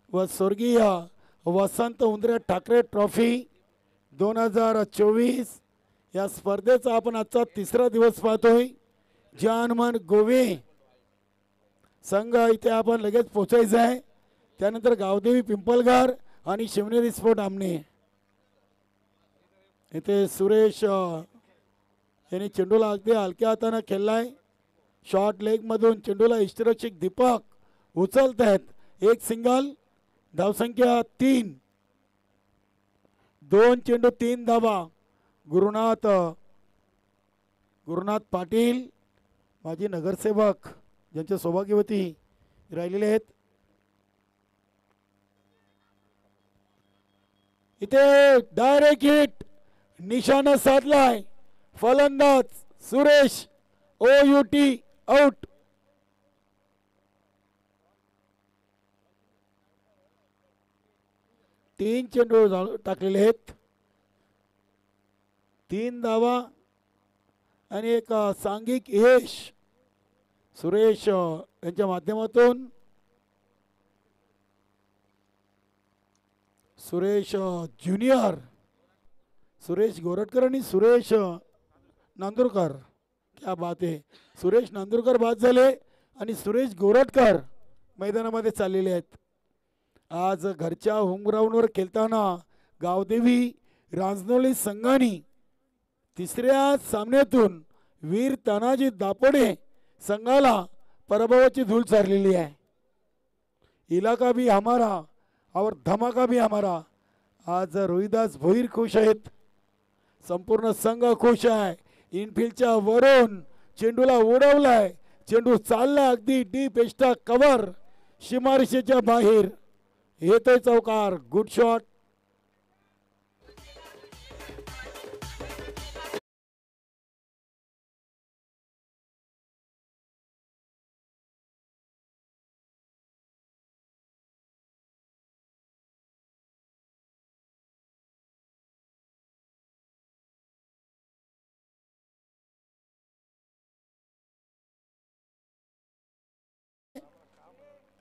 व स्वर्गीय वसंत उंदरे ठाकरे ट्रॉफी 2024 या स्पर्धेचा आपण आजचा तिसरा दिवस पाहतोय। जानमन गोवे संघ इथे आपण लगेच पोहोचायचं आहे। त्यानंतर गावदेवी पिंपलगार आणि शिवनेरी स्पोर्ट आमने इथे सुरेश यांनी चेंडूला अगदी हलक्या हाताने खेळलाय। शॉर्ट लेग मधून चेंडूला इष्टरक्षक दीपक उचलत आहेत। एक सिंगल, धावसंख्या 3, 2 चेंडू 3 धावा। गुरुनाथ पाटील माजी नगरसेवक ज्यांच्या सौभाग्यवती राहिलेले आहेत। इथे डायरेक्ट हिट निशाणा साधलाय। फलंदाज सुरेश ओयूटी आउट। तीन चेंडू टाकलेले आहेत, 3 धावा आणि एक सांघिक यश सुरेश यांच्या माध्यमातून। सुरेश ज्युनियर, सुरेश गोरटकर आणि सुरेश नांदुरकर, क्या बात आहे। सुरेश नांदुरकर बाद झाले आणि सुरेश गोरटकर मैदानामध्ये चाललेले आहेत। आज घरच्या होम ग्राउंडवर खेळताना गावदेवी रांजनोली संघाने तिसऱ्या सामन्यातून वीर तानाजी दापोडे संघाला पराभवाची धूळ चारलेली आहे। इलाका भी हमारा और धमाका भी हमारा। आज रोहिदास भोईर खुश आहेत, संपूर्ण संघ खुश आहे। इनफिल्डच्या वरून चेंडूला उडवलाय, चेंडू चालला अगदी डीप एक्स्ट्रा कव्हर, सीमारेषेच्या बाहेर येतोय चौकार। Good shot.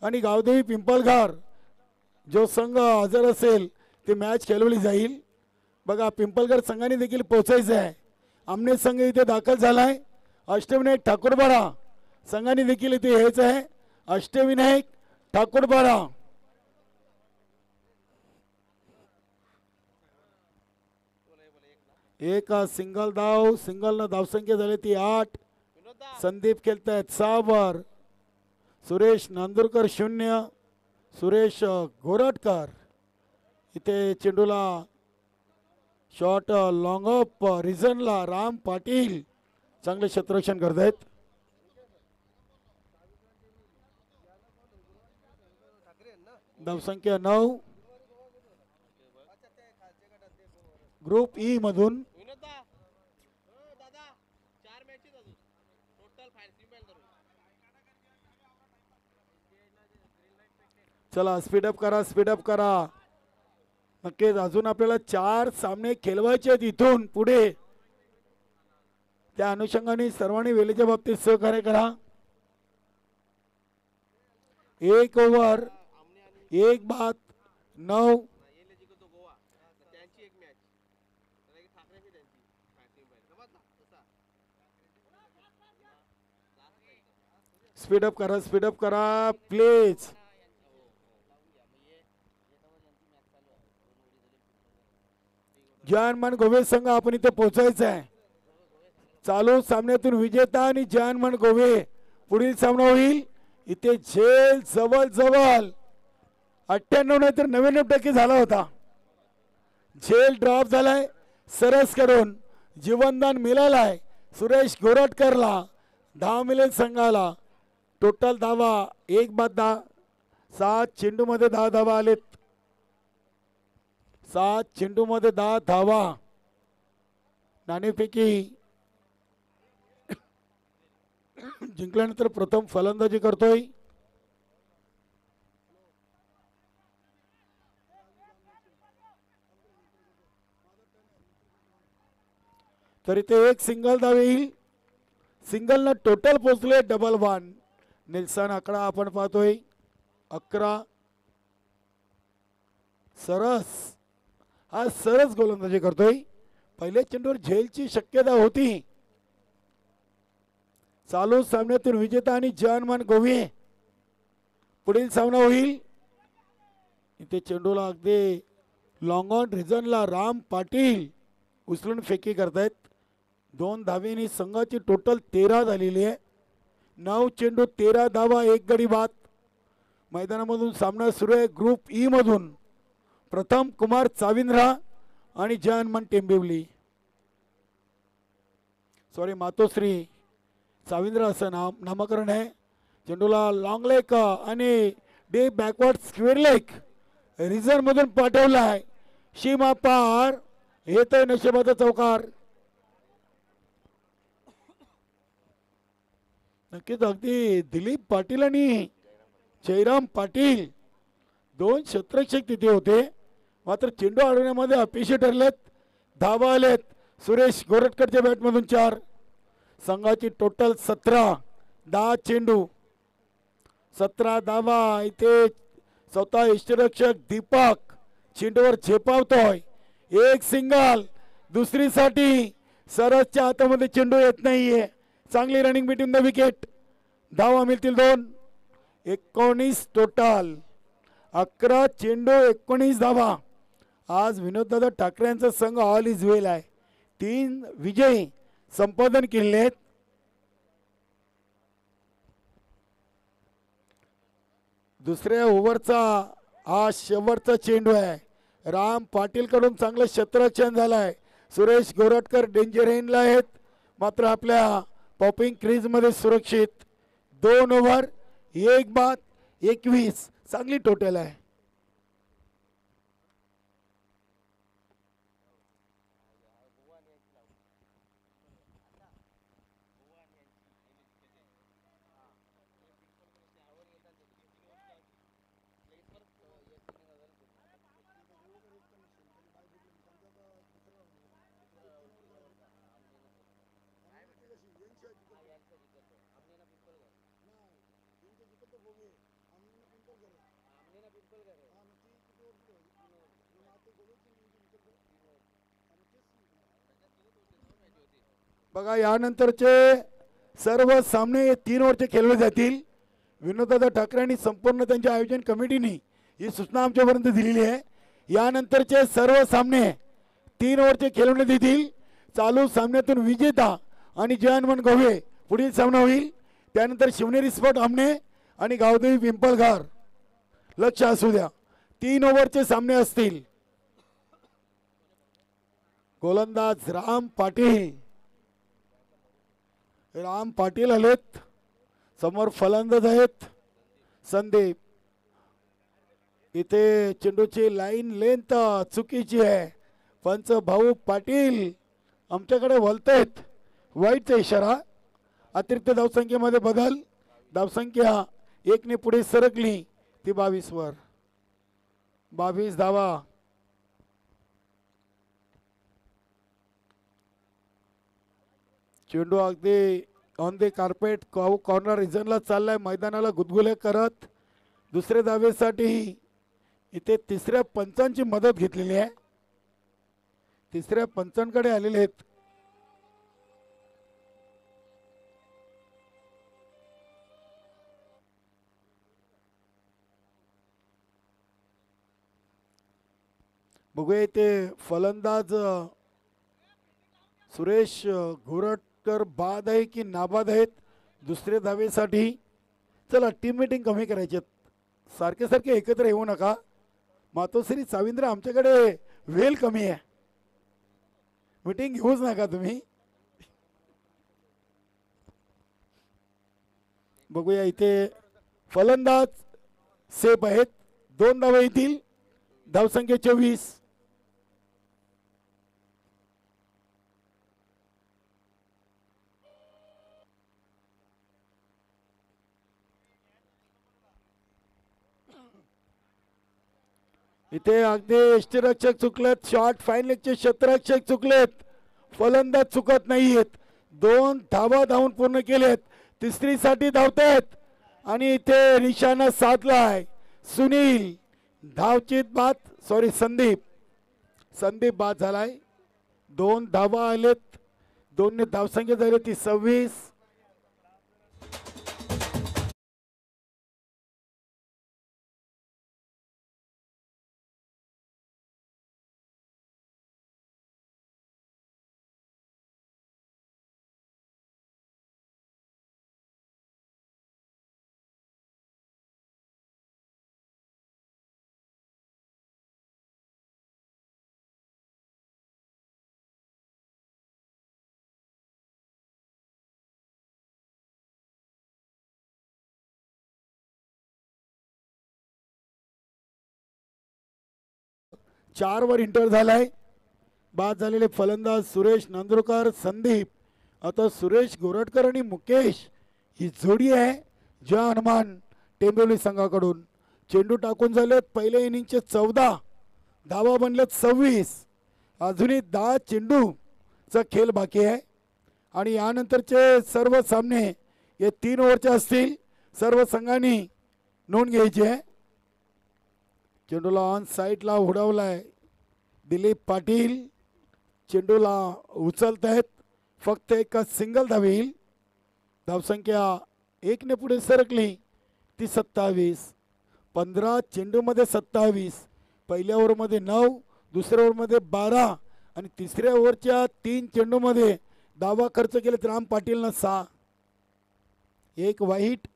आणि गावदेवी पिंपलगार जो संघ हजर असेल ते मॅच खेळवली जाईल। बघा पिंपलगार संघाने देखील पोहोचायचं आहे। आमने संघ इथे दाखल झालाय। अष्टविनायक ठाकूरबारा संघाने देखील इथे यायचं आहे। अष्टविनायक ठाकूरबारा एक सिंगल धाव, सिंगल न धावसंख्या झाली ती 8। संदीप खेळतायत 6 वर। सुरेश नांदुरकर 0, सुरेश गोरटकर इथे चेंडूला शॉट लॉंग ऑफ रिझनला राम पाटील चांगले क्षेत्ररक्षण करतायत। धावसंख्या 9। ग्रुप ई मधून चला स्पीडअप करा, स्पीडअप करा। नक्कीच अजून आपल्याला 4 सामने खेळवायचे आहेत इथून पुढे। त्या अनुषंगाने सर्वांनी वेळेच्या बाबतीत सहकार्य करा। 1 ओव्हर 1 बाद 9। स्पीडअप करा, स्पीडअप करा प्लीज। जानमन गोवे संघ आपण इथे पोहोचायचं आहे। चालू सामन्यातून विजेता आणि जानमन गोवे पुढील सामना होईल। इथे झेल जवळ जवळ 98 नाही तर 99% झाला होता। झेल ड्रॉप झालाय, सरस कडून जीवनदान मिळालाय सुरेश गोरटकरला। धाव मिळेल संघाला। टोटल धावा 1 बाद 10, 7 चेंडू मध्ये 10 धावा आलेत। 7 चेंडू मध्ये 10 धावा। नाणेफेकी जिंकल्यानंतर प्रथम फलंदाजी करतोय तर इथे एक सिंगल धाव येईल। सिंगल न टोटल पोचले डबल 1। निल्सन आकडा आपण पाहतोय 11। सरस गोलंदाजी करतोय. पहिल्या चेंडूवर झेलची शक्यता होती. चालू सामन्यातून विजेता आणि जानमान गोवे पुढील सामना होईल. इथे चेंडूला अगदी लॉंग ऑन रिझनला राम पाटील उचलून फेकी करतायत. 2 धावेनी संघाची टोटल 13 झालेली आहे. 9 चेंडू 13 धावा 1 गडी बाद. मैदानामधून सामना सुरू आहे. ग्रुप ई मधून प्रथम कुमार चाविंद्रा आणि जानमान टेंबिवली, मातोश्री चाविंद्रा असं नामकरण आहे. चेंडूला लॉंग लेग आणि deep backward square leg reason मधून पाठवला आहे. सीमा पार येतोय नशिबाचा चौकार. नक्कीच अगदी दिलीप पाटील आणि जयराम पाटील 2 क्षेत्ररक्षक तिथे होते, मात्र चेंडू अडवण्यामध्ये अपयशी ठरलेत. धावा आलेत सुरेश गोरटकरच्या बॅटमधून 4. संघाची टोटल 17. 10 चेंडू 17 धावा. इथे स्वतः यष्टीरक्षक दीपक चेंडूवर झेपावतोय. एक सिंगल दुसरीसाठी सरसच्या हातामध्ये चेंडू येत नाहीये. चांगली रनिंग बिटवीन द विकेट. धावा मिळतील 2. 19 टोटल. 11 चेंडू 19 धावा. आज विनोददादा ठाकरे यांचा संघ ऑल इज वेल आहे. 3 विजय संपादन केलेत. दुसऱ्या ओव्हरचा हा शेवटचा चेंडू आहे. राम पाटील कडून चांगलं क्षेत्ररक्षण झालंय. सुरेश गोरटकर डेंजर एंडला आहेत, मात्र आपल्या पॉपिंग क्रीज मध्ये सुरक्षित. 2 ओव्हर 1 बाद 21 चांगली टोटल आहे. बघा यानंतरचे सर्व सामने 3 ओव्हरचे खेळले जातील. विनोददादा ठाकरे आणि संपूर्ण त्यांच्या आयोजन कमिटीने ही सूचना आमच्यापर्यंत दिलेली आहे. यानंतरचे सर्व सामने 3 ओव्हरचे खेळवण्यात येतील. चालू सामन्यातून विजेता आणि जानमान गोवे पुढील सामना होईल. त्यानंतर शिवनेरी स्पोर्ट आमने आणि गावदेवी पिंपळगार. लक्ष असू द्या 3 ओव्हरचे सामने असतील. गोलंदाज राम पाटील आलेत. समोर फलंदाज आहेत संदीप. इथे चेंडूची लाईन लेंथ चुकीची आहे. पंच भाऊ पाटील आमच्याकडे वळतायत. वाईटचा इशारा. अतिरिक्त धावसंख्येमध्ये बदल. धावसंख्या 1 ने पुढे सरकली ती 22 वर. 22 धावा. चेंडू अगदी ऑन द कार्पेट कॉर्नर रिजनला चाललाय. मैदानाला गुदगुले करत दुसऱ्या धावेसाठी इथे तिसऱ्या पंचांची मदत घेतलेली आहे. तिसऱ्या पंचांकडे आलेले आहेत. बघूया इथे फलंदाज सुरेश घोरटकर बाद आहे की नाबाद आहेत दुसऱ्या धावेसाठी. चला टीम मीटिंग कमी करायची. सारखे एकत्र येऊ नका. मातोश्री चाविंद्र आमच्याकडे वेल कमी आहे. मीटिंग घेऊच नका तुम्ही. बघूया इथे फलंदाज सेफ आहेत. 2 धावा येतील. धावसंख्या 24. इथे अगदी यष्टीरक्षक चुकलेत. Short fine लेगचे क्षेत्ररक्षक चुकलेत. फलंदाज चुकत नाहीयेत. 2 धावा धावून पूर्ण केलेत. तिसरीसाठी धावतायत आणि इथे निशाणा साधलाय. सुनील धावचीत बाद, सॉरी संदीप बाद झालाय. 2 धावा आलेत, 2 धावसंख्या झाली ती 26. चार वर इंटर झालाय. बाद झालेले फलंदाज सुरेश नांदुरकर, संदीप. आता सुरेश गोरटकर आणि मुकेश ही जोडी आहे ज्या हनुमान टेंबिवली संघाकडून. चेंडू टाकून झालेत पहिल्या इनिंगचे 14, धावा बनलेत 26. अजूनही 10 चेंडूचा खेळ बाकी आहे आणि यानंतरचे सर्व सामने हे 3 ओव्हरचे असतील. सर्व संघांनी नोंद घ्यायची आहे. चेंडूला ऑन साईडला उडवलाय दिलीप पाटील. चेंडूला उचलत आहेत, फक्त एका सिंगल धाव येईल. धावसंख्या 1 ने पुढे सरकली ती 27. 15 चेंडूमध्ये 27. पहिल्या ओव्हरमध्ये 9, दुसऱ्या ओव्हरमध्ये 12 आणि तिसऱ्या ओव्हरच्या 3 चेंडूमध्ये धावा खर्च केलेत राम पाटीलनं 6. 1 वाईट,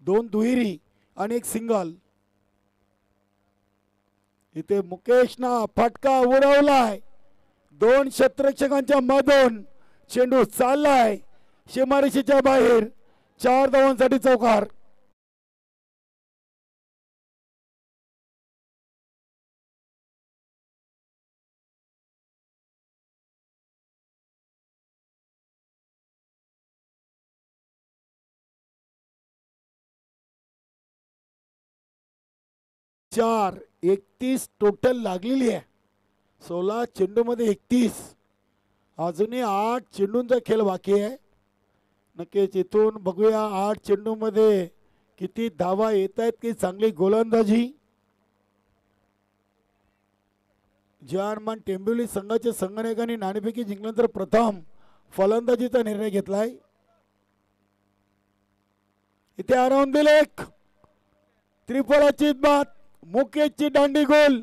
2 दुहेरी आणि 1 सिंगल. इथे मुकेशना फटका उडवलाय. 2 क्षेत्ररक्षकांच्या मधून चेंडू चाललाय सीमारेषेच्या बाहेर. 4 धावांसाठी चौकार. चार 31 टोटल लागलेली आहे. 16 चेंडूमध्ये 31. अजूनही 8 चेंडूंचा खेळ बाकी आहे. नक्कीच इथून बघूया 8 चेंडूमध्ये किती धावा येत आहेत की चांगली गोलंदाजी. जहानमान टेंबिवली संघाच्या संघनायकांनी नाणेफेकी जिंकल्यानंतर प्रथम फलंदाजीचा निर्णय घेतलाय. इथे अराउंड दिले एक त्रिफळाची बाद. मुकेशची दांडी गोल.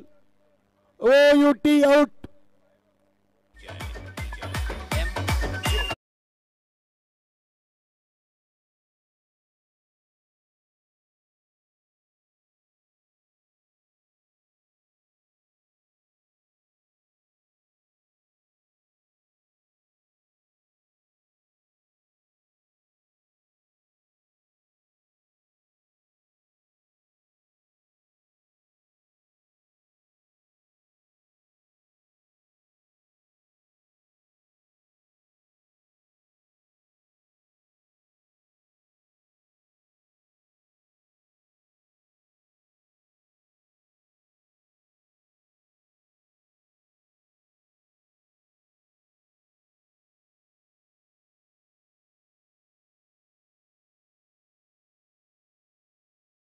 OUT out.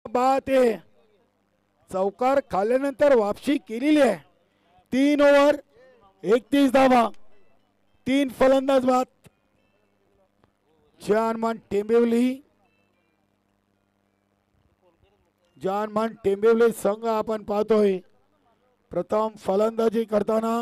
बात आहे. चौकार खाल्ल्यानंतर वापसी केलेली आहे. 3 ओव्हर 31 धावा, 3 फलंदाज बाद. जहानमान टेंबिवली संघ आपण पाहतोय प्रथम फलंदाजी करताना.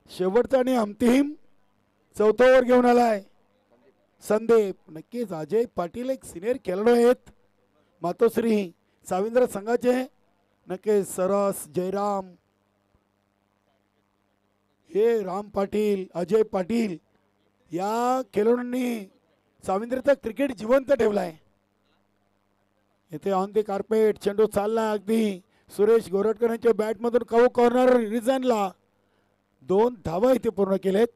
शेवटचा आणि अंतिम चौथा ओव्हर घेऊन आलाय संदीप. नक्कीच अजय पाटील एक सिनियर खेळाडू आहेत मातोश्री साविंद्र संघाचे. नक्कीच सरस, जयराम, हे राम पाटील, अजय पाटील या खेळाडूंनी साविंद्रचा क्रिकेट जिवंत ठेवलाय. इथे ऑन दी कार्पेट चेंडू चाललाय अगदी सुरेश गोरटकर यांच्या बॅटमधून काऊ कॉर्नर रिझनला. 2 धावा इथे पूर्ण केलेत.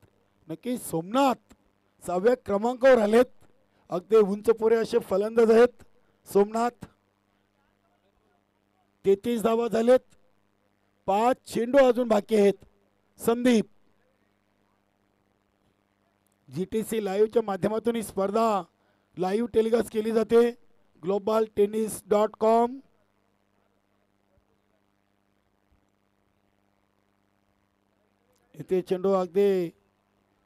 नक्की सोमनाथ 6व्या क्रमांकावर आलेत. अगदी उंच पुरे असे फलंदाज आहेत सोमनाथ. 33 धावा झालेत. 5 चेंडू अजून बाकी आहेत. संदीप, GTC लाईव्हच्या माध्यमातून ही स्पर्धा लाईव्ह टेलिकास्ट केली जाते. globaltennis.com. इथे चेंडू अगदी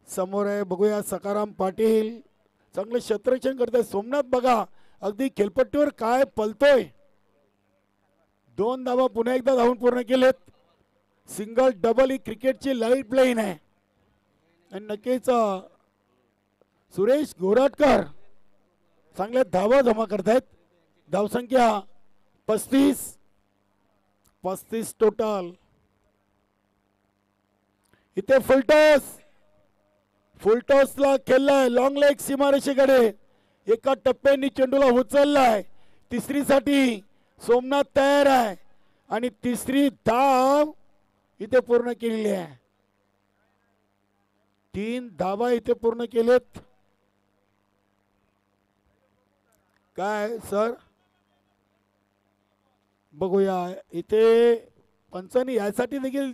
समोर आहे. बघूया सकाराम पाटील चांगले क्षेत्ररक्षण करताय. सोमनाथ बघा अगदी खेळपट्टीवर काय पलतोय. 2 धावा पुन्हा एकदा धावून पूर्ण केलेत. सिंगल डबल ही क्रिकेटची लाईट लाईन आहे. आणि नक्कीच सुरेश गोरटकर चांगल्या धावा जमा करतायत. धावसंख्या 35 टोटल. इथे फुलटॉसला खेळलाय. लॉंग लेग सीमारेषेकडे एका टप्प्याने चेंडूला उचललाय. तिसरीसाठी सोमनाथ तयार आहे आणि तिसरी धाव इथे पूर्ण केलेली आहे. 3 धावा इथे पूर्ण केलेत. काय सर बघूया इथे पंचांनी यासाठी देखील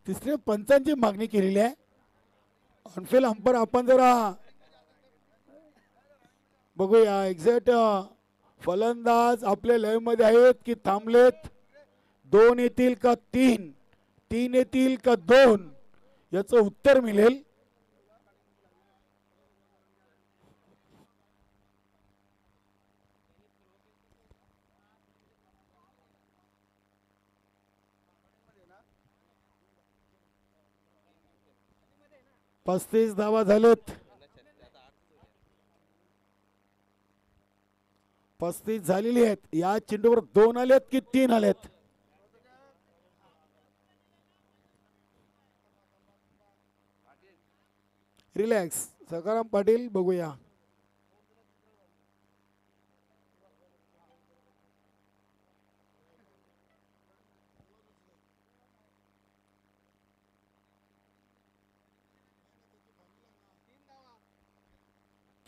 तिसऱ्या पंचांची मागणी केलेली आहे. ऑनफिल्ड अंपर आपण जरा बघूया. एक्झॅक्ट फलंदाज आपल्या लाईव्ह मध्ये आहेत की थांबलेत. 2 येतील का 3 येतील का 2 याचं उत्तर मिळेल. पस्तीस धावा झालेत. 35 झालेली आहेत. या चेंडूवर 2 आलेत की 3 आलेत. रिलॅक्स सकाराम पाटील बघूया.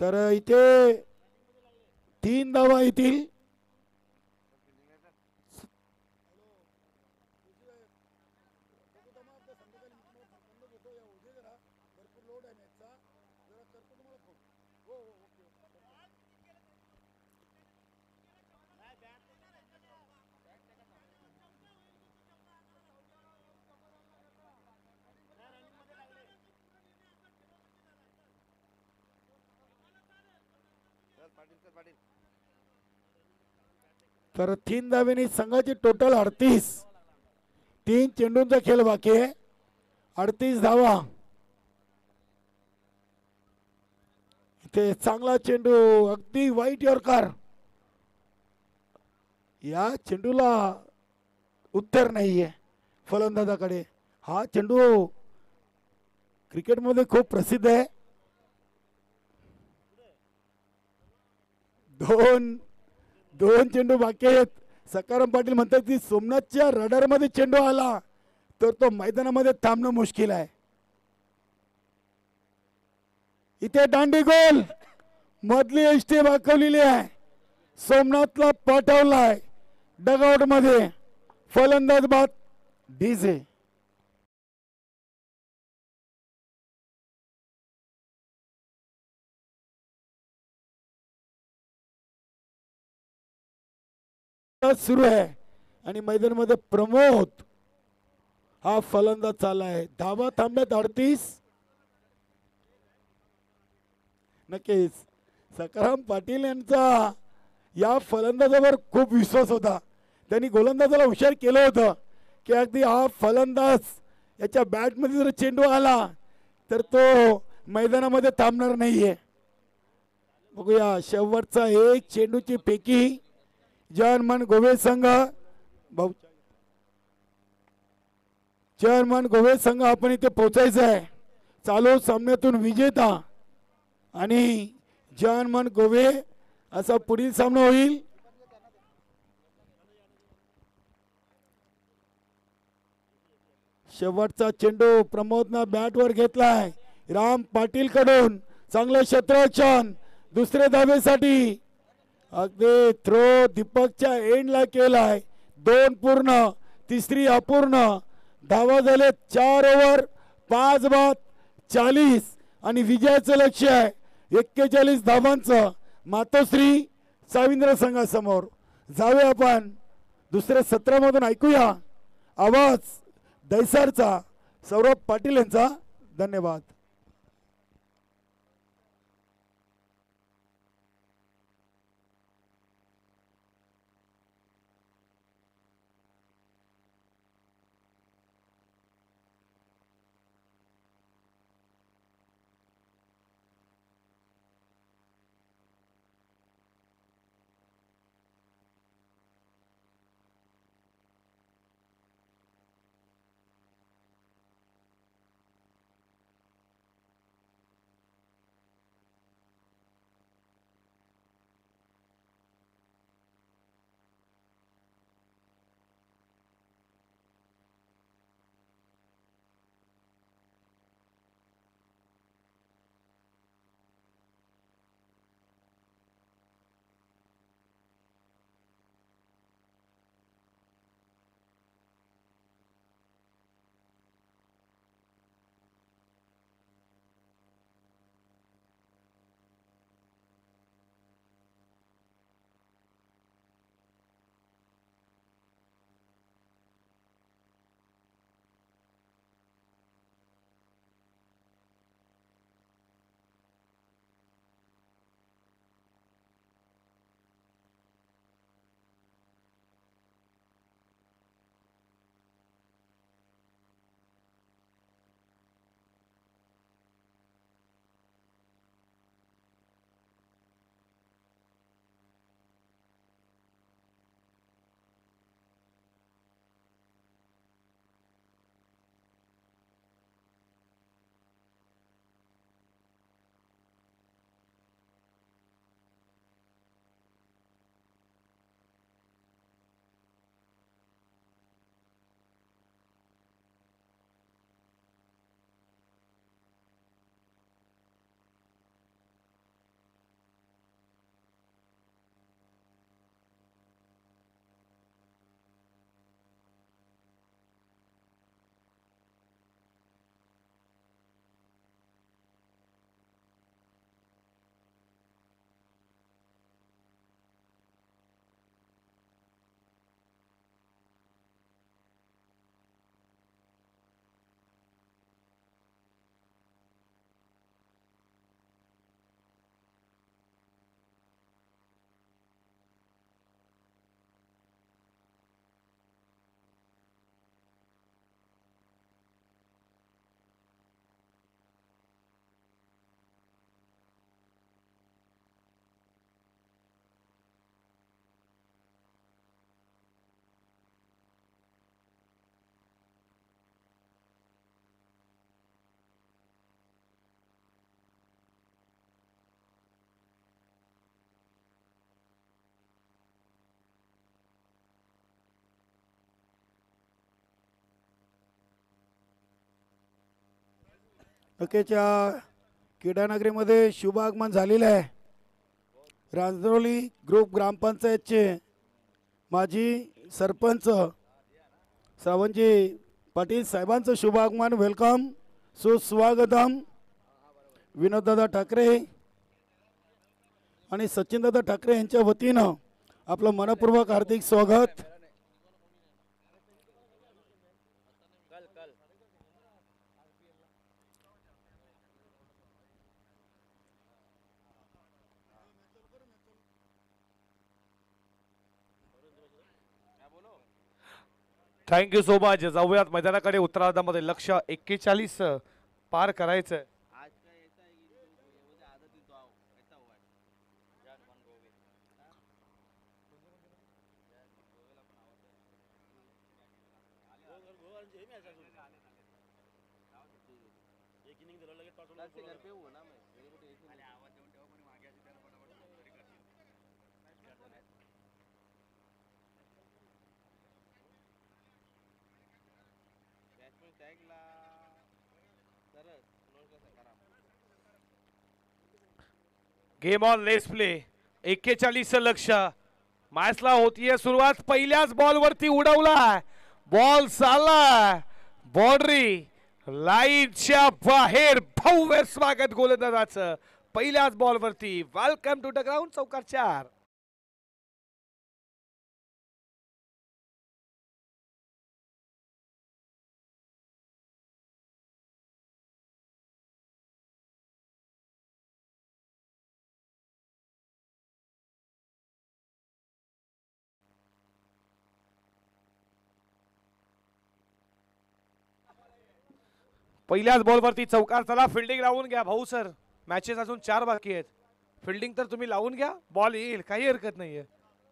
तर इथे 3 धावा येतील. तर 3 धावेनी संघाची टोटल 38. 3 चेंडूंचा खेळ बाकी आहे. 38 धावा. इथे चांगला चेंडू अगदी वाईट यॉर्कर. या चेंडूला उत्तर नाहीये फलंदाजाकडे. हा चेंडू क्रिकेटमध्ये खूप प्रसिद्ध आहे. 2 चेंडू बाकी आहेत. सकाराम पाटील म्हणतात की सोमनाथच्या रडार मध्ये चेंडू आला तर तो मैदानामध्ये थांबणं मुश्किल आहे. इथे दांडी गोल मधली एसटी दाखवलेली आहे. सोमनाथला पाठवलाय डगआउट मध्ये. फलंदाज बाद डीजे. सुरू आहे आणि मैदानामध्ये प्रमोद हा फलंदाज चाललाय. धावा थांबल्यात 38. नक्कीच सकाराम पाटील यांचा या फलंदाजावर खूप विश्वास होता. त्यांनी गोलंदाजाला हुशार केलं होतं की अगदी हा फलंदाज याच्या बॅटमध्ये जर चेंडू आला तर तो मैदानामध्ये थांबणार नाहीये. बघूया शेवटचा एक चेंडूची फेकी. जर्मन गोवे संघ आपण इथे पोहोचायचं आहे. चालू सामन्यातून विजेता आणि जर्मन गोवे असा पुढील सामना होईल. शेवटचा चेंडू प्रमोदनं बॅटवर घेतलाय. राम पाटील कडून चांगलं क्षेत्ररक्षण दुसरे धावेसाठी. अगदी थ्रो दीपकच्या एंडला केलाय. 2 पूर्ण, तिसरी अपूर्ण. धावा झाले 4 ओव्हर 5 बाद 40 आणि विजयाचं लक्ष्य आहे 41 धावांचं मातोश्री साविंद्र संघासमोर. जावे आपण दुसऱ्या सत्रामधून ऐकूया आवाज दैसारचा सौरभ पाटील यांचा. धन्यवाद. अखेरच्या क्रीडानगरीमध्ये शुभ आगमन झालेलं आहे. रांजरोली ग्रुप ग्रामपंचायतचे माजी सरपंच श्रावणजी पाटील साहेबांचं शुभ आगमन. वेलकम सुस्वागतम. विनोददादा ठाकरे आणि सचिनदादा ठाकरे यांच्या वतीनं आपलं मनपूर्वक हार्दिक स्वागत. Thank you so much. जाऊयात मैदानाकडे. उत्तरार्धामध्ये लक्ष 41 पार करायचं. गेम ऑन लेस प्ले 41 लक्ष मॅचला होतीये सुरुवात पहिल्याच बॉल वरती उडवला बॉल चालला बॉर्डरी लाईनच्या बाहेर भव्य स्वागत गोलंदाजाचं पहिल्याच बॉल वरती वेलकम टू द ग्राउंड चौकार 4 पहिल्याच बॉलवरती चौकार चला फिल्डिंग लावून घ्या भाऊ सर मॅचेस अजून 4 बाकी आहेत फिल्डिंग तर तुम्ही लावून घ्या बॉल येईल काही हरकत नाहीये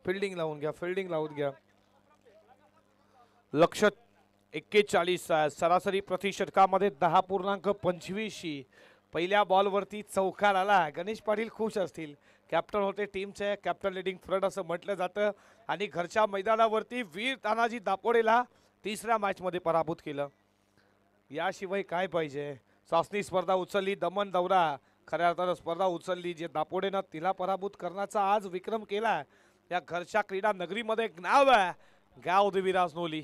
फिल्डिंग लावून घ्या फिल्डिंग लावून घ्या लक्ष 41 सरासरी प्रति षटकामध्ये 10.25 पहिल्या बॉलवरती चौकार आला गणेश पाटील खुश असतील कॅप्टन होते टीमचे कॅप्टन लिडिंग फ्रंट असं म्हटलं जातं आणि घरच्या मैदानावरती वीर तानाजी दापोडेला तिसऱ्या मॅच मध्ये पराभूत केलं याशिवाय काय पाहिजे चाचणी स्पर्धा उचलली दमन दौरा खऱ्या अर्थानं स्पर्धा उचलली जे दापोडेनं तिला पराभूत करण्याचा आज विक्रम केला या घरच्या क्रीडा नगरीमध्ये एक नाव आहे गाव देवी राजनोली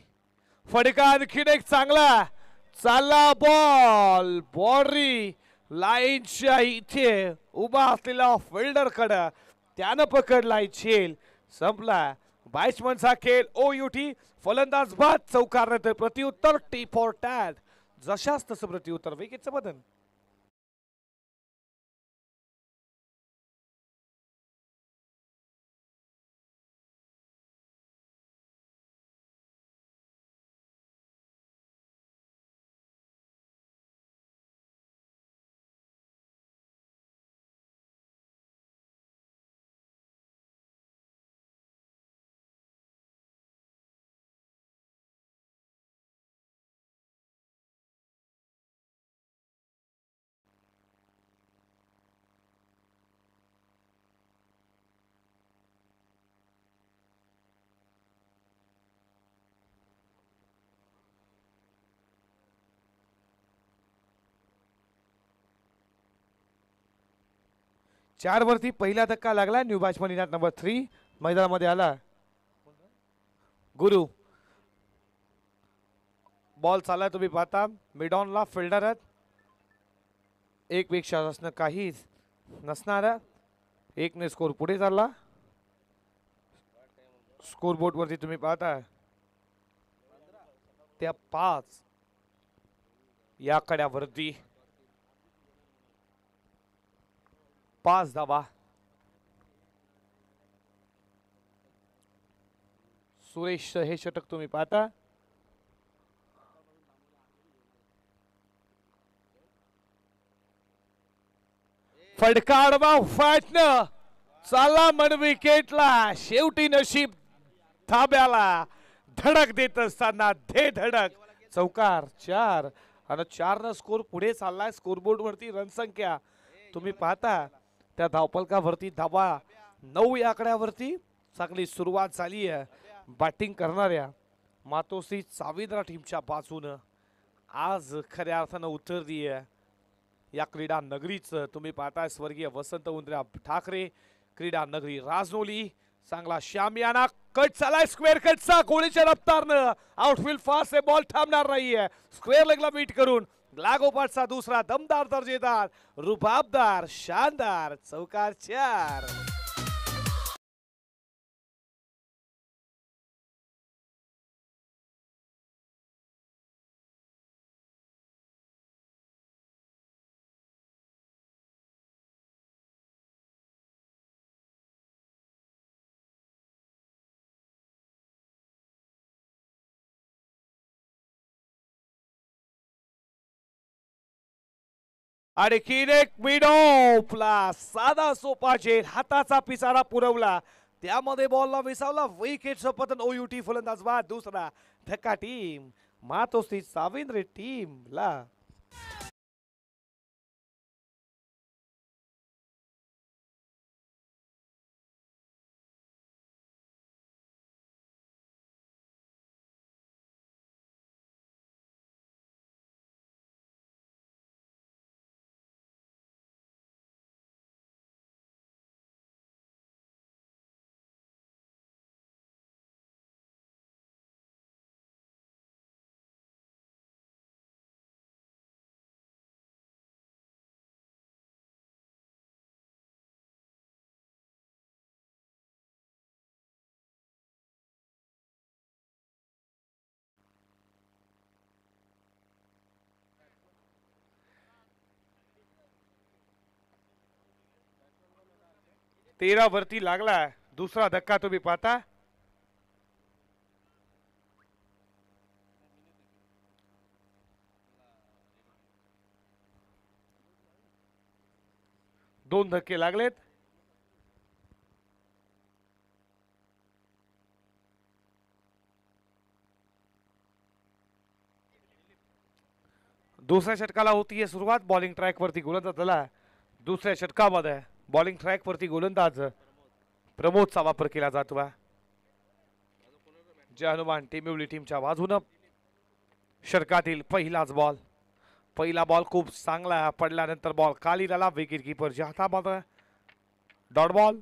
फडका आणखीन एक चांगला चालला बॉल बॉर्डरी लाईनच्या इथे उभा असलेला फिल्डर कडे त्यानं पकडला झेल संपला बॅट्समनचा खेळ OUT फलंदाज बाद चौकार नंतर प्रत्युत्तर टी फॉर टॅट जशाच तसं प्रत्युत्तर विकेटचं बदल 4 वरती पहिला धक्का लागला न्यू बॅट्समन इन नंबर 3 मैदानामध्ये आला गुरु बॉल चालला तुम्ही पाहता मिडॉनला फिल्डर आहेत एक पेक्षा असणं काहीच नसणार एकने स्कोर पुढे चालला स्कोर बोर्ड वरती तुम्ही पाहता त्या 5 या कड्यावरती 5 धावा सुरेश हे षटक तुम्ही पाहता फडकाडवा फाटणं चालला मन विकेटला शेवटी नशीब थाब्याला धडक देत असताना धे धडक चौकार 4 आणि 4 न स्कोर पुढे चाललाय स्कोरबोर्ड वरती रन संख्या तुम्ही पाहता त्या धावपलकावरती धावा 9 या आकड्यावरती चांगली सुरुवात झाली आहे बॅटिंग करणाऱ्या मातोश्री साविंद्रा टीमच्या बाजूनं आज खऱ्या अर्थानं उतरली आहे या क्रीडा नगरीचं तुम्ही पाहताय स्वर्गीय वसंत उंद्र्या ठाकरे क्रीडा नगरी राजनोली चांगला शामियाना कट चालाय स्क्वेअर कटचा गोळीच्या रफ्तारनं आउटफील्ड फास्ट आहे बॉल थांबणार नाहीये स्क्वेअर लेगला बीट करून लागोपाठचा दुसरा दमदार दर्जेदार रुबाबदार शानदार चौकार 4 आणखीन एक मिडोपला साधा सोपा झेल हाताचा पिसारा पुरवला त्यामध्ये बॉलला विसावला विकेटचं पतन OUT फलंदाज बाद दुसरा धक्का टीम मातोश्री साविंद्रे टीमला 13 वरती लागला. दुसरा धक्का तुम्ही पाहता. दोन धक्के लागलेत. दुसऱ्या षटकाला होतीये सुरुवात. बॉलिंग ट्रॅक वरती गोलंदाज झाला. दुसऱ्या षटकामध्ये बॉलिंग ट्रॅक वरती गोलंदाज प्रमोदचा वापर केला जातो. जय हनुमान टीमिवली टीमच्या बाजूनं षटकातील पहिलाच बॉल. पहिला बॉल खूप चांगला पडल्यानंतर बॉल खाली झाला. विकेट किपरच्या हातामध्ये डॉट बॉल.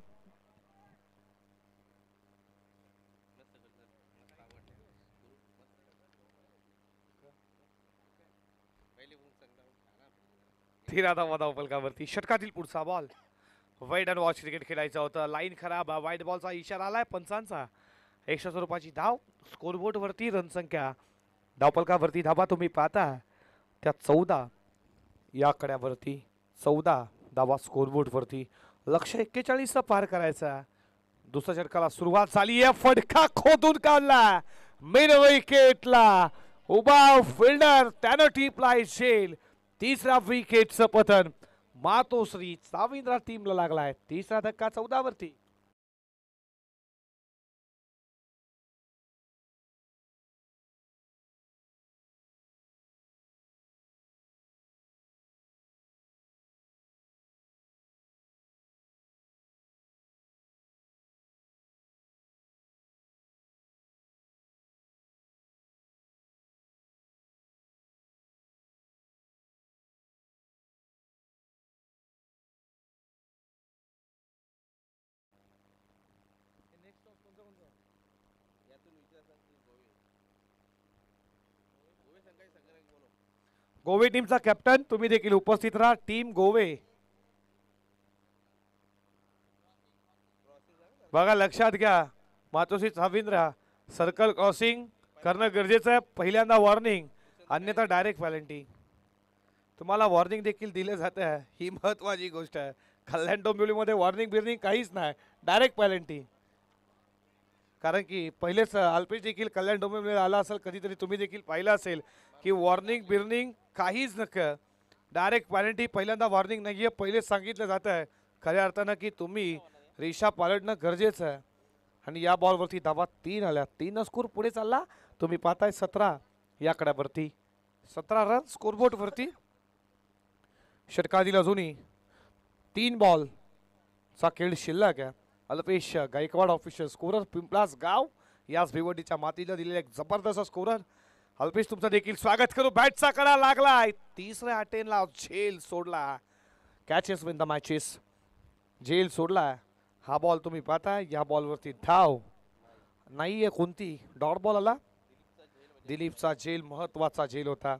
तेरा धावा फलकावरती. षटकातील पुढचा ball. Wide and watch cricket खेळायचं होतं. लाईन खराब. वाईड बॉलचा इशारा आलाय पंचांचा. 100 स्वरूपाची धाव. स्कोरबोर्ड वरती रनसंख्या धावफलकावरती धावा तुम्ही पाहता त्या 14 या कड्यावरती 14 धावा स्कोरबोर्ड वरती. लक्ष्य 41 पार करायचा. दुसऱ्या षटकाला सुरुवात झाली आहे. फटका खोदून काढला. मिड विकेटला उभा फिल्डर त्यानं टिपलाय झेल. तिसरा विकेटचं पतन मातोश्री साविंद्रा टीमला लागलाय. तिसरा धक्का 14 वरती. गोवे टीमचा कॅप्टन तुम्ही देखील उपस्थित राहा. टीम गोवे बघा लक्षात घ्या. मातोश्री साविंद्रा सर्कल क्रॉसिंग करणं गरजेचं आहे. पहिल्यांदा वॉर्निंग अन्यथा डायरेक्ट पेनल्टी. तुम्हाला वॉर्निंग देखील दिले जाते आहे. ही महत्वाची गोष्ट आहे. कल्याण डोंबिवलीमध्ये वॉर्निंग बिर्निंग काहीच नाही. Direct penalty. कारण की पहिलेच अल्पेश देखील कल्याण डोंबिवलीमध्ये आला असेल. कधीतरी तुम्ही देखील पाहिलं असेल की वॉर्निंग बिर्निंग काहीच नक. Direct penalty. पहिल्यांदा वॉर्निंग नाहीये. पहिलेच सांगितलं जात आहे खऱ्या अर्थानं की तुम्ही रेषा पालटणं गरजेचं आहे. आणि या बॉलवरती धावा 3 आल्या. 3 स्कोर पुढे चालला. तुम्ही पाहताय 17 या कड्यावरती 17 रन स्कोरबोर्ड वरती. षटकातील अजूनही 3 बॉल चा खेळ शिल्लक आहे. अल्पेश गायकवाड ऑफिशियल स्कोरर पिंपलास गाव याच भिवंडीच्या मातीला दिलेला एक जबरदस्त स्कोरर. अल्पेश तुमचं देखील स्वागत करू. बॅटचा कडा लागलाय. तिसऱ्या अटेनला झेल सोडला. Catches win the matches. झेल सोडला. हा बॉल तुम्ही पाहता. या बॉलवरती धाव नाहीये कोणती. डॉट बॉल आला. दिलीपचा झेल महत्वाचा झेल होता.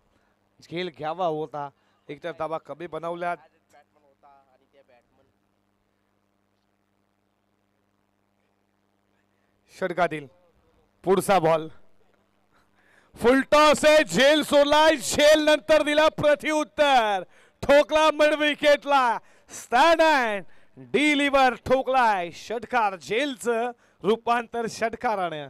झेल घ्यावा होता. एकतर धावा कमी बनवल्या. षटकातील पुढचा बॉल. फुलटॉस आहे. झेल सोडलाय. झेल नंतर दिला प्रत्युत्तर. ठोकला मिड विकेटला. स्टँड अँड डिलिव्हर ठोकलाय. षटकार झेलचं रूपांतर षटकाराने.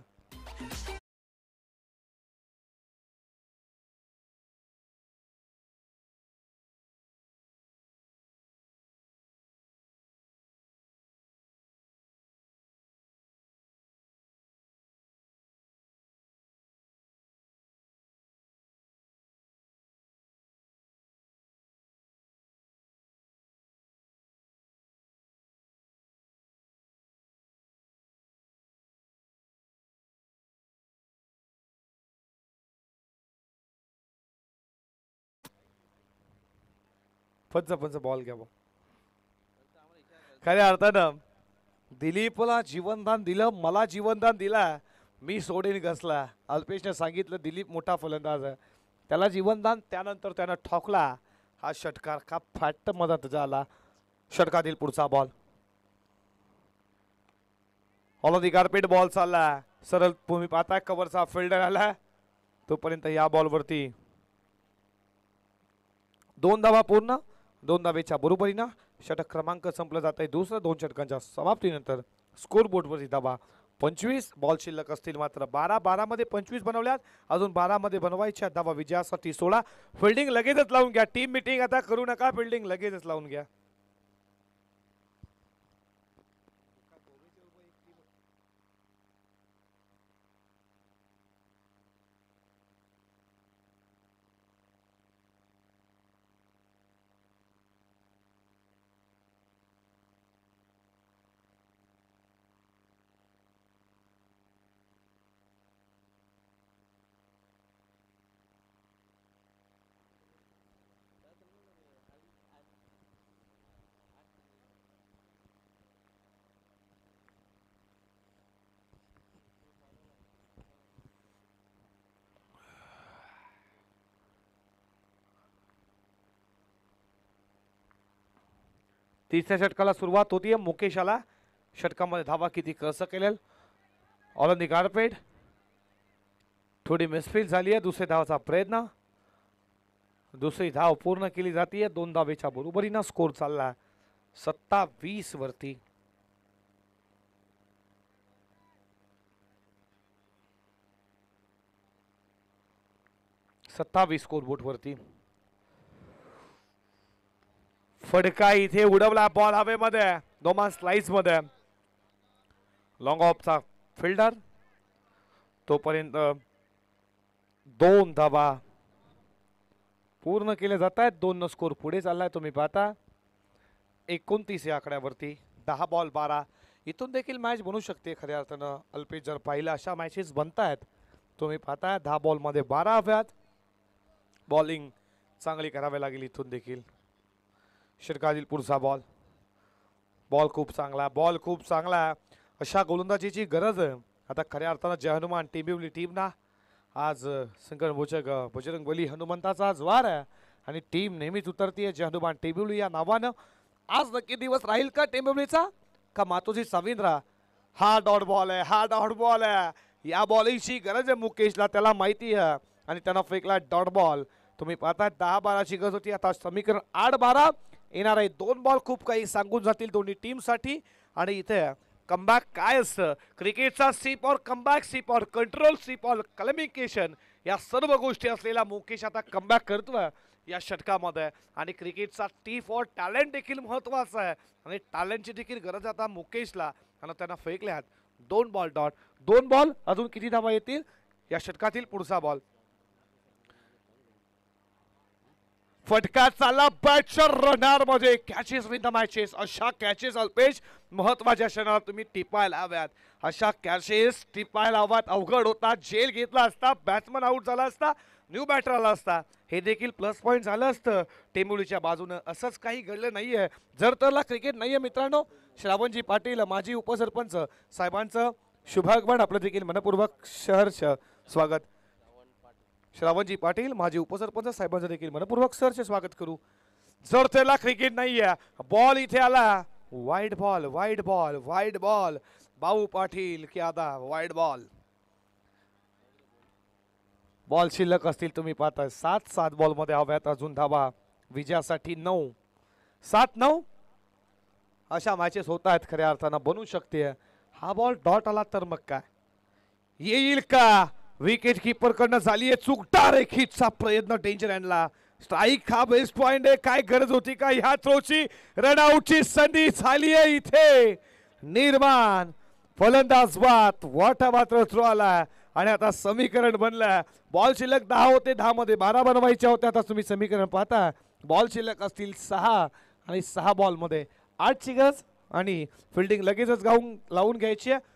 पंच बॉल घ्या. खऱ्या अर्थानं दिलीपला जीवनदान दिलं. मला जीवनदान दिला. मी सोडेन घसला. अल्पेशने सांगितलं दिलीप मोठा फलंदाज आहे. त्याला जीवनदान त्यानंतर त्यानं ठोकला. हा षटकार का फॅट मदत झाला. षटकातील पुढचा ball. All the carpet ball चालला. सरळ तुम्ही पाहताय कव्हरचा फिल्डर आला. तोपर्यंत या बॉलवरती 2 धावा पूर्ण. 2 धावेच्या बरोबरीनं षटक क्रमांक संपलं जात आहे. दुसऱ्या 2 षटकांच्या समाप्तीनंतर स्कोर बोर्डवरती धावा 25. बॉल शिल्लक असतील मात्र 12 मध्ये 25 बनवल्यात. अजून 12 मध्ये बनवायच्या धावा विजयासाठी 16. फिल्डिंग लगेचच लावून घ्या. टीम मीटिंग आता करू नका, फिल्डिंग लगेचच लावून घ्या. तिसऱ्या षटकाला सुरुवात होतीये. मुकेश आला. षटकामध्ये धावा किती कसं केलेल. All on the carpet. थोडी मिसफील झाली आहे. दुसऱ्या धावाचा प्रयत्न. दुसरी धाव पूर्ण केली जाते. 2 धावेच्या बरोबरीनं स्कोर चालला 27 वरती. 27 स्कोर बोर्ड वरती. फडका इथे उडवला बॉल हवेमध्ये. दोमान स्लाइस मध्ये. लॉंग ऑफचा फिल्डर. तोपर्यंत 2 धावा पूर्ण केले जात आहेत. 2 न स्कोर पुढे चाललाय. तुम्ही पाहता 29 या आकड्यावरती. 10 बॉल 12. इथून देखील मॅच बनू शकते खऱ्या अर्थानं. अल्पेश जर पाहिलं अशा मॅचेस बनतायत. तुम्ही पाहता 10 बॉल मध्ये 12 हव्यात. बॉलिंग चांगली करावी लागेल इथून देखील. षटकातील पुढचा बॉल. बॉल खूप चांगला. बॉल खूप चांगला. अशा गोलंदाजीची गरज आहे आता खऱ्या अर्थानं. जय हनुमान टीम टीमना आज संकटमोचक बजरंग बली हनुमंताचा आज वार आहे आणि टीम नेहमीच उतरतीये जय हनुमान टीम या नावानं. आज नक्की दिवस राहील का टीमचा का मातोजी साविंद्रा. हा डॉट बॉल आहे. हा डॉट बॉल आहे. या बॉलिंगची गरज आहे मुकेशला. त्याला माहिती आहे आणि त्यांना फेकला डॉट बॉल. तुम्ही पाहता 10-12ची गरज होती. आता समीकरण 8-12 येणार आहे. 2 बॉल खूप काही सांगून जातील दोन्ही टीमसाठी. आणि इथे कमबॅक काय असतं. क्रिकेटचा सीप और कमबॅक, सीप और कंट्रोल, सीप और कम्युनिकेशन या सर्व गोष्टी असलेला मुकेश आता कमबॅक करतोय या षटकामध्ये. आणि क्रिकेटचा टी फॉर टॅलेंट देखील महत्वाचा आहे आणि टॅलेंटची देखील गरज आता मुकेशला. आणि त्यांना फेकल्यात 2 बॉल डॉट. 2 बॉल अजून किती धावा येतील या षटकातील पुढचा बॉल. फटका चालला बॅटच्या रनर मध्ये. Catches win the matches. अशा कॅचेस अल्पेश महत्वाच्या क्षणाला तुम्ही टिपायला हव्यात. अशा कॅचेस टिपायला हव्यात. अवघड होता. जेल घेतला असता. बॅट्समन आउट झाला असता. न्यू बॅटर आला असता. हे देखील प्लस पॉईंट झालं असतं टेंबुलीच्या बाजूनं. असंच काही घडलं नाहीये. जर तरला क्रिकेट नाहीये मित्रांनो. श्रावणजी पाटील माजी उपसरपंच साहेबांचं शुभागमन आपलं देखील मनपूर्वक सहर्ष स्वागत. श्रावणजी पाटील माजी उपसरपंच साहेबांचं देखील मनपूर्वक सहर्ष स्वागत करू. जर त्याला क्रिकेट नाहीये. बॉल इथे आला. Wide ball, wide ball, wide ball. भाऊ पाटील की आता वाईड बॉल. बॉल शिल्लक असतील तुम्ही पाहता 7 बॉल मध्ये हव्यात अजून धावा विजयासाठी 9. 7-9 अशा मॅचेस होत आहेत खऱ्या अर्थानं. बनू शकते. हा बॉल डॉट आला तर मग काय येईल का. विकेट कीपर कडनं झालीये चूक. डायरेक्ट प्रयत्न डेंजर आणला. स्ट्राईक हा बेस्ट पॉइंट आहे. काय गरज होती का ह्या थ्रोची. रनआउटची संधी झाली आहे इथे निर्माण. फलंदाज बाद. वाटा मात्र थ्रो आला आणि आता समीकरण बनलं. बॉल शिल्लक 10 होते. 10 मध्ये 12 बनवायच्या होत्या. आता तुम्ही समीकरण पाहता बॉल शिल्लक असतील 6 आणि 6 बॉल मध्ये 8ची गरज आणि फिल्डिंग लगेचच लावून घ्यायची आहे.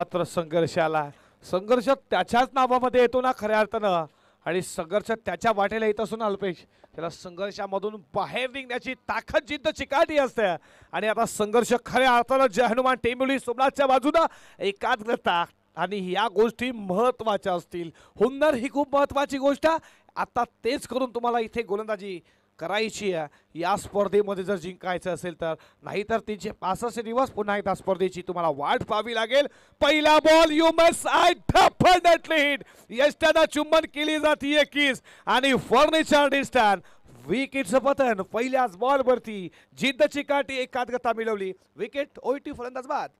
मात्र संघर्षाला संघर्ष त्याच्याच नावामध्ये येतो ना खऱ्या अर्थानं, आणि संघर्ष त्याच्या वाटेला येत असून अल्पेश त्याला संघर्षामधून बाहेर निघण्याची ताकद जिद्द चिकाटी असते. आणि आता संघर्ष खऱ्या अर्थानं जय हनुमान टेंबिवली सोमनाथच्या बाजूनं एकाग्रता आणि या गोष्टी महत्वाच्या असतील. हुन्नर ही खूप महत्वाची गोष्ट. आता तेच करून तुम्हाला इथे गोलंदाजी करायची आहे या स्पर्धेमध्ये जर जिंकायचं असेल तर, नाहीतर 365 दिवस पुन्हा एकदा स्पर्धेची तुम्हाला वाट पाहावी लागेल. पहिला ball you must I definitely hit. यष्ट्यानं चुंबन केली जाते किस आणि फर्निचर डिस्टन्स विकेटचं पतन. पहिल्याच बॉलवरती जिद्द चिकाटी एकाग्रता मिळवली. विकेट ओईटी फलंदाज बाद.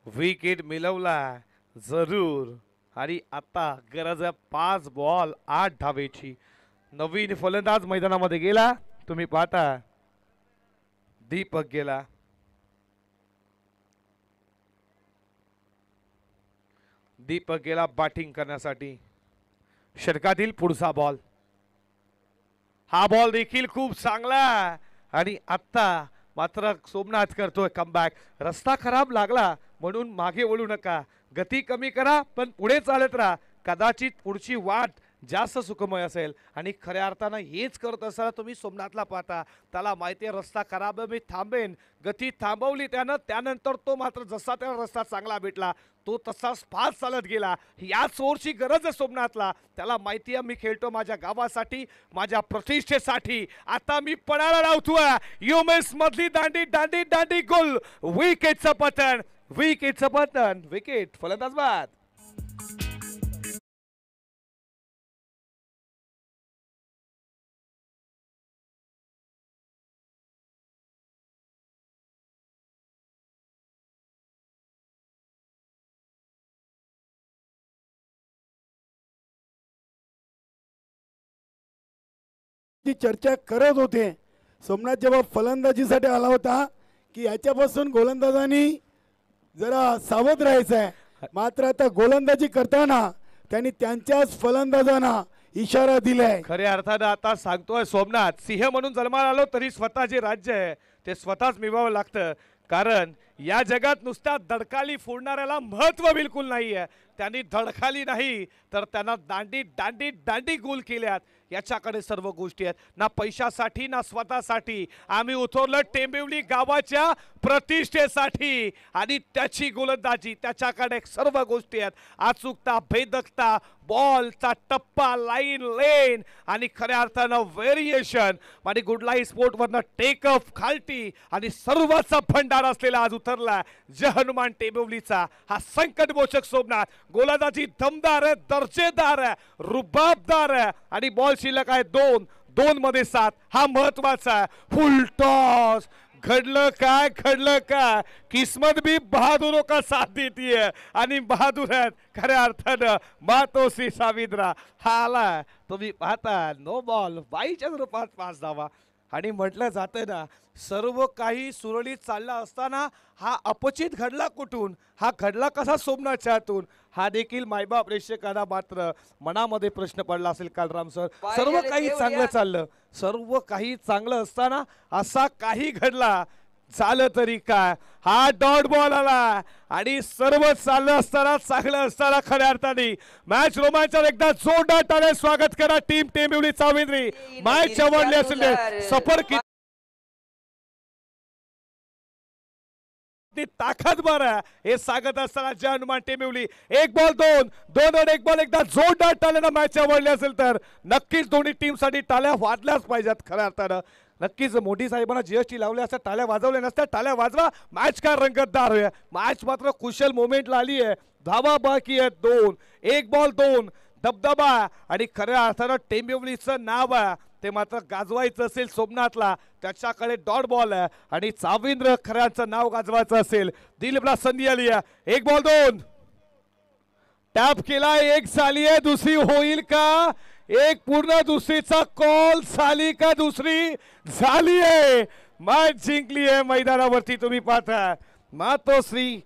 विकेट मिळवला जरूर. आणि आता गरज आहे 5 बॉल 8 धावेची. नवीन फलंदाज मैदानामध्ये गेला. तुम्ही पाहता दीपक गेला. दीपक गेला बॅटिंग करण्यासाठी. षटकातील पुढचा बॉल. हा बॉल देखील खूप चांगला. आणि आता मात्र सोमनाथ करतोय कमबॅक. रस्ता खराब लागला म्हणून मागे वळू नका. गती कमी करा पण पुढे चालत राहा. कदाचित पुढची वाट जास्त सुखमय असेल. आणि खऱ्या अर्थानं हेच करत असताना तुम्ही सोमनाथला पाहता. त्याला माहिती आहे रस्ता खराब आहे, मी थांबेन. गती थांबवली त्यानं. त्यानंतर तो मात्र जसा त्याला रस्ता चांगला भेटला तो तसाच फास्ट चालत गेला. याच ओव्हरची गरज आहे सोमनाथला. त्याला माहिती आहे मी खेळतो माझ्या गावासाठी, माझ्या प्रतिष्ठेसाठी. आता मी पणाला लावतोय. युमेस मधली दांडी दांडी दांडी गोल. विकेटचं पतन. विकेटचं पतन. विकेट फलंदाज बाद. ती चर्चा करत होते सोमनाथ जेव्हा फलंदाजीसाठी आला होता की याच्यापासून गोलंदाजांनी जरा सावध राहायचं आहे. मात्र आता गोलंदाजी करताना त्यांनी त्यांच्याच फलंदाजांना इशारा दिलाय. खऱ्या अर्थानं आता सांगतोय सोमनाथ, सिंह म्हणून जन्माला आलो तरी स्वतः जे राज्य आहे ते स्वतःच मिळवावं लागतं. कारण या जगात नुसत्या दडकाली फोडणाऱ्याला महत्व बिलकुल नाहीये. त्यांनी धडकाली नाही तर त्यांना दांडी दांडी दांडी गोल केल्यात. याच्याकडे सर्व गोष्टी आहेत. ना पैशासाठी ना स्वतःसाठी. आम्ही उतरलो टेंबिवली गावाच्या प्रतिष्ठेसाठी. आणि त्याची गोलंदाजी, त्याच्याकडे सर्व गोष्टी आहेत. अचूकता, भेदकता, बॉलचा टप्पा, लाईन, लेन आणि खऱ्या अर्थानं व्हेरिएशन. आणि गुडलाई स्पोर्टवरनं टेक ऑफ खालटी आणि सर्वांचा भंडार असलेला आज उतरला जय हनुमान टेंबिवलीचा हा संकटमोचक सोमनाथ. गोलंदाजी दमदार आहे, दर्जेदार आहे, रुबाबदार आहे. आणि बॉल शिल्लक आहे 2 मध्ये 7. हा महत्वाचा आहे. फुल टॉस. घडलं काय, घडलं काय. किस्मत भी बहादुरों का साथ देती है. आणि बहादूर आहेत खऱ्या अर्थानं मातोश्री सावित्रा. हा आला तुम्ही पाहता. नो बॉल 22च्या रूपात 5 धावा. आणि म्हटलं जातं ना सर्व काही सुरळीत चाललं असताना हा अपचित घडला कुठून. हा घडला कसा सोमनाथच्या हातून. हा देखील मायबाप प्रेक्षकांना मात्र मनामध्ये प्रश्न पडला असेल कालराम सर. सर्व काही चांगलं चाललं, सर्व काही चांगलं असताना असा काही घडला. झालं तरी काय. हा डॉट बॉल आला आणि सर्व चाललं असताना चांगलं असताना खऱ्या अर्थाने मॅच रोमांचक. एकदा जोरदार टाळ्या स्वागत करा टीम टेंबिवली चाविंद्री. मॅच आवडली असेल सफर की ताकदवर आहे हे सांगत असताना जय हनुमान टेंबिवली. 1 ball 2 1 ball. एकदा जोरदार टाळ्यानं मॅच आवडली असेल तर नक्कीच दोन्ही टीम साठी टाळ्या वाजल्याच पाहिजेत. खऱ्या अर्थानं नक्कीच मोठी साहेबांना जीएसटी लावले असतात, टाळ्या वाजवल्या नसत्या. टाळ्या वाजवा. मॅच काय रंगतदार होईल. मॅच मात्र कुशल मोमेंटला आली आहे. धावा बाकी आहेत 2. 1 बॉल 2. दबदबा आणि खऱ्या अर्थानं टेंबिवलीचं नाव आहे ते मात्र गाजवायचं असेल सोमनाथला त्याच्याकडे डॉट बॉल आहे. आणि चाविंद्र खऱ्यांचं नाव गाजवायचं असेल दिलीपला संधी आली आहे. 1 बॉल 2. टॅप केला, एक झाली आहे, दुसरी होईल का? एक पूर्ण दुसरीचा कॉल झाली का? दुसरी झाली आहे, मॅच जिंकली आहे मैदानावरती. तुम्ही पाहता मातोश्री